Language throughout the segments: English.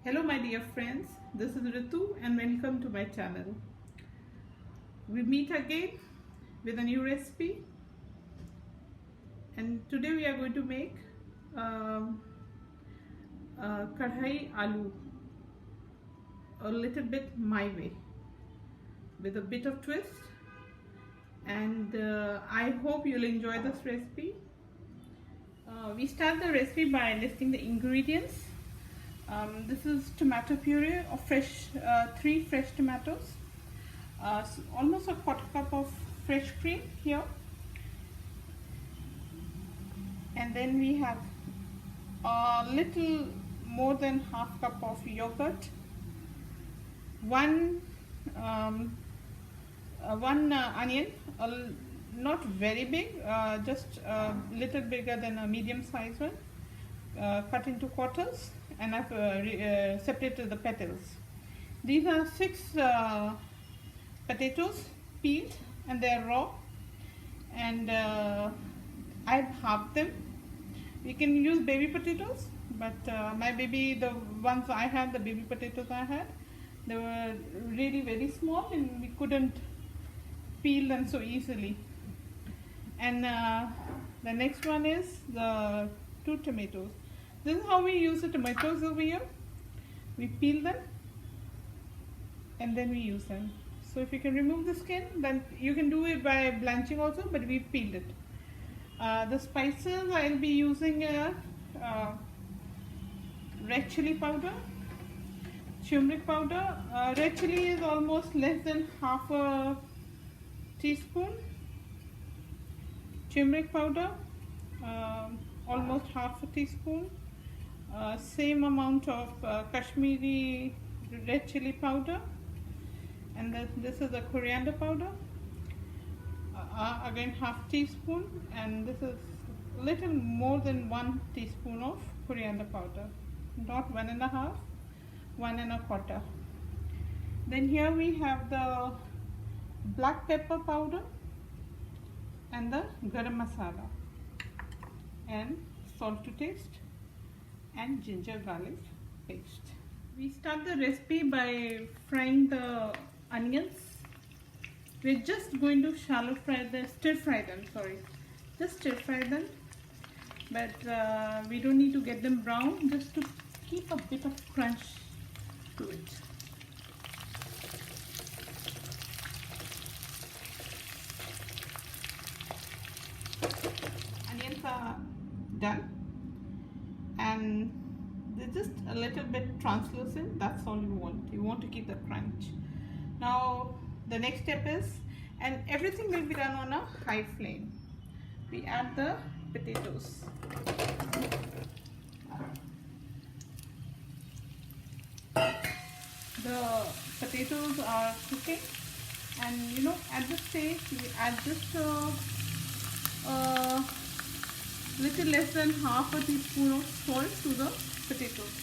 Hello my dear friends, this is Ritu and welcome to my channel. We meet again with a new recipe, and today we are going to make Karahi Aloo a little bit my way with a bit of twist, and I hope you'll enjoy this recipe. We start the recipe by listing the ingredients. This is tomato puree of fresh, 3 fresh tomatoes, so almost a quarter cup of fresh cream here, and then we have a little more than half cup of yogurt, one onion, not very big, just a little bigger than a medium size one, cut into quarters, and I've separated the petals. These are 6 potatoes peeled and they are raw, and I've halved them. You can use baby potatoes, but the ones I had, the baby potatoes I had, they were really very small and we couldn't peel them so easily. And the next one is the 2 tomatoes. This is how we use the tomatoes over here. We peel them and then we use them. So if you can remove the skin, then you can do it by blanching also, but we peeled it. The spices I'll be using red chili powder, turmeric powder. Red chili is almost less than half a teaspoon. Turmeric powder, almost half a teaspoon. Same amount of Kashmiri red chili powder, and this is a coriander powder, again half teaspoon, and this is little more than 1 teaspoon of coriander powder, not 1.5, 1.25. Then here we have the black pepper powder and the garam masala, and salt to taste, and ginger garlic paste. We start the recipe by frying the onions. We're just going to stir fry them, just stir fry them, but we don't need to get them brown, just to keep a bit of crunch to it. Onions are done, and they're just a little bit translucent. That's all you want. You want to keep the crunch. Now the next step is, and everything will be done on a high flame, we add the potatoes. The potatoes are cooking, and at this stage we add just little less than half a teaspoon of salt to the potatoes.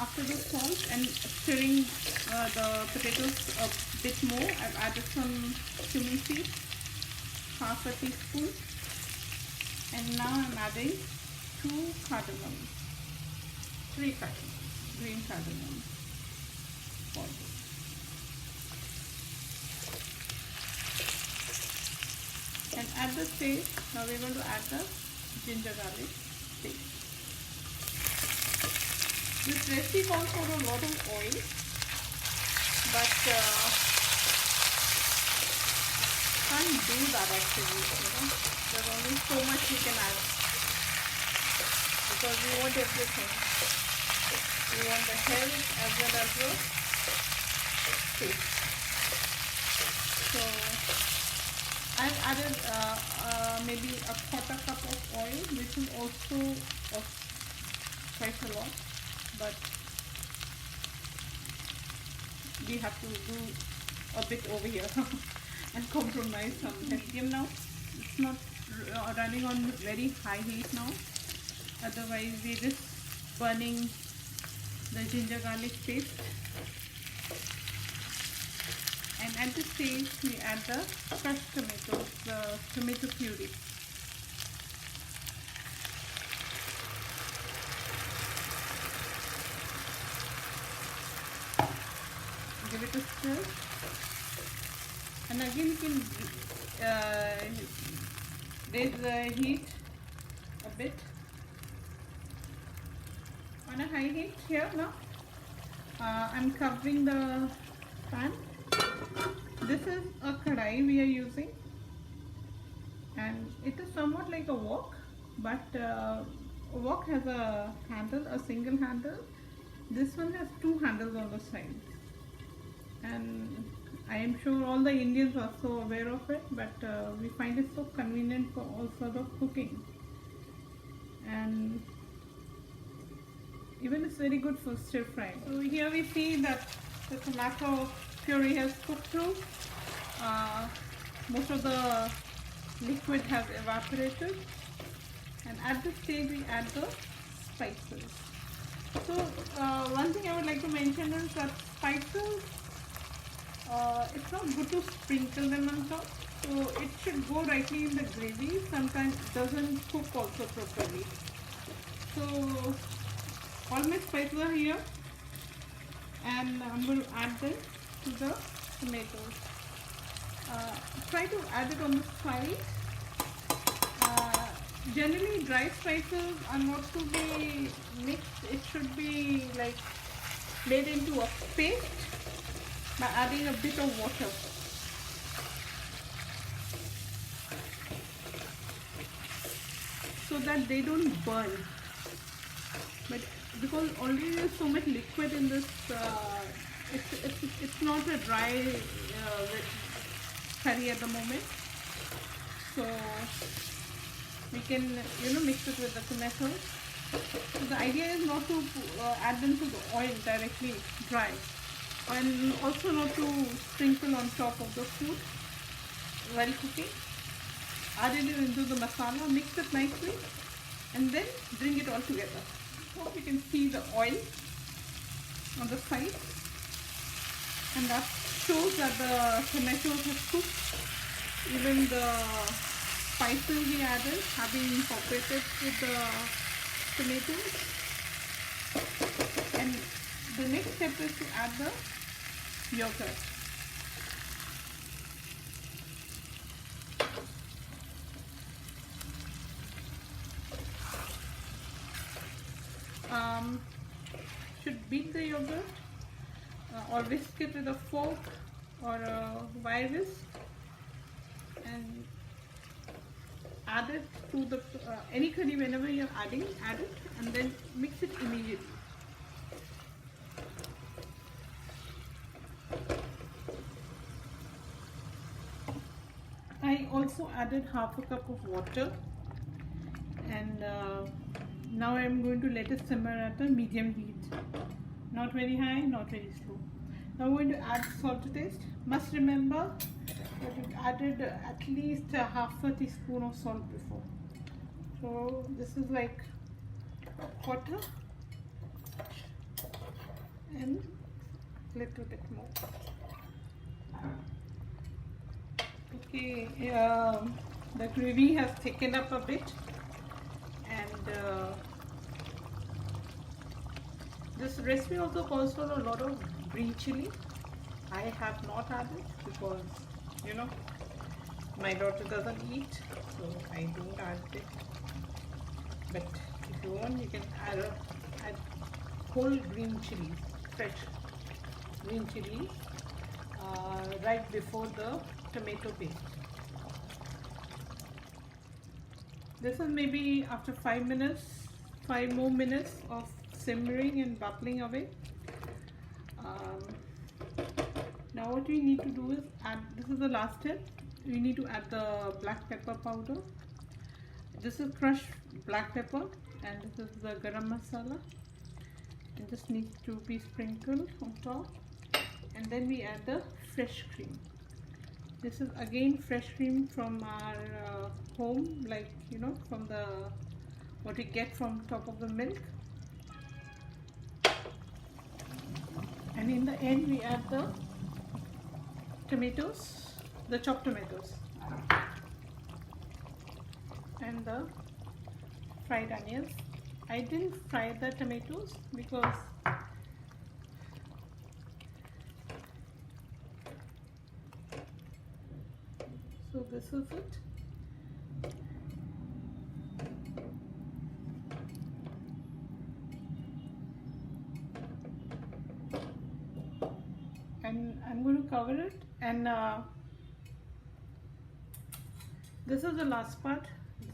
After the salt and stirring the potatoes a bit more, I've added some cumin seeds, half a teaspoon, and now I'm adding 2 cardamoms, 3 cardamoms, green cardamom powder. And at this stage, now we're going to add the ginger garlic paste. This recipe calls for a lot of oil, but can't do that actually. There's only so much we can add, because we want everything. We want the health as well as the taste. So I've added maybe a quarter cup of oil, which is also quite a lot, but we have to do a bit over here and compromise some medium now. It's not running on very high heat now, otherwise we're just burning the ginger garlic paste. And at this stage we add the crushed tomatoes, the tomato puree. Give it a stir, and again you can raise the heat a bit on a high heat here now. I'm covering the pan. This is a karahi we are using, and it is somewhat like a wok, but wok has a handle, a single handle. This one has two handles on the side, and I am sure all the Indians are so aware of it, but we find it so convenient for all sort of cooking, and even it's very good for stir frying. So here we see that the tomato puree has cooked through. Most of the liquid has evaporated, and at this stage we add the spices. So one thing I would like to mention is that spices, it's not good to sprinkle them on top, so it should go rightly in the gravy. Sometimes it doesn't cook also properly. So all my spices are here, and I'm going to add them to the tomatoes. Try to add it on the side. Generally dry spices are not to be mixed. It should be like made into a paste by adding a bit of water. So that they don't burn. But because already there's so much liquid in this, it's not a dry curry at the moment. So we can mix it with the tomatoes. So the idea is not to add them to the oil directly dry, and also not to sprinkle on top of the food while cooking. Add it into the masala, mix it nicely, and then bring it all together. So you can see the oil on the side, and that shows that the tomatoes have cooked. Even the spices we added have been incorporated with the tomatoes. And the next step is to add the yogurt. Should beat the yogurt or whisk it with a fork or a wire whisk, and add it to the any curry. Whenever you're adding, add it and then mix it immediately. I also added half a cup of water, and now I am going to let it simmer at a medium heat. Not very high, not very slow. Now I'm going to add salt to taste. Must remember that you've added at least half a teaspoon of salt before. So this is like a quarter and a little bit more. Okay, the gravy has thickened up a bit, and this recipe also calls for a lot of green chili. I have not added because my daughter doesn't eat, so I don't add it. But if you want, you can add whole green chilies, fresh green chilies, right before the tomato paste. This is maybe after 5 more minutes of simmering and bubbling away. Now what we need to do is add, this is the last step, we need to add the black pepper powder. This is crushed black pepper, and this is the garam masala, and this needs to be sprinkled on top. And then we add the fresh cream. This is again fresh cream from our home, like you know, from the what we get from top of the milk. And in the end we add the tomatoes, the chopped tomatoes, and the fried onions. I didn't fry the tomatoes because so this is it. And I'm going to cover it, and this is the last part,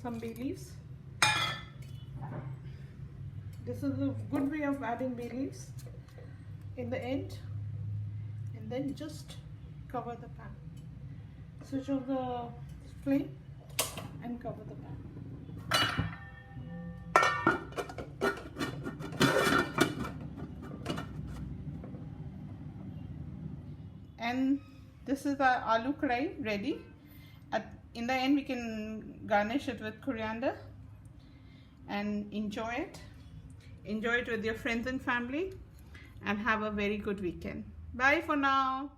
some bay leaves. This is a good way of adding bay leaves in the end, and then just cover the pan. Switch off the flame and cover the pan. And this is our aloo karahi ready. In the end we can garnish it with coriander and enjoy it. Enjoy it with your friends and family, and have a very good weekend. Bye for now.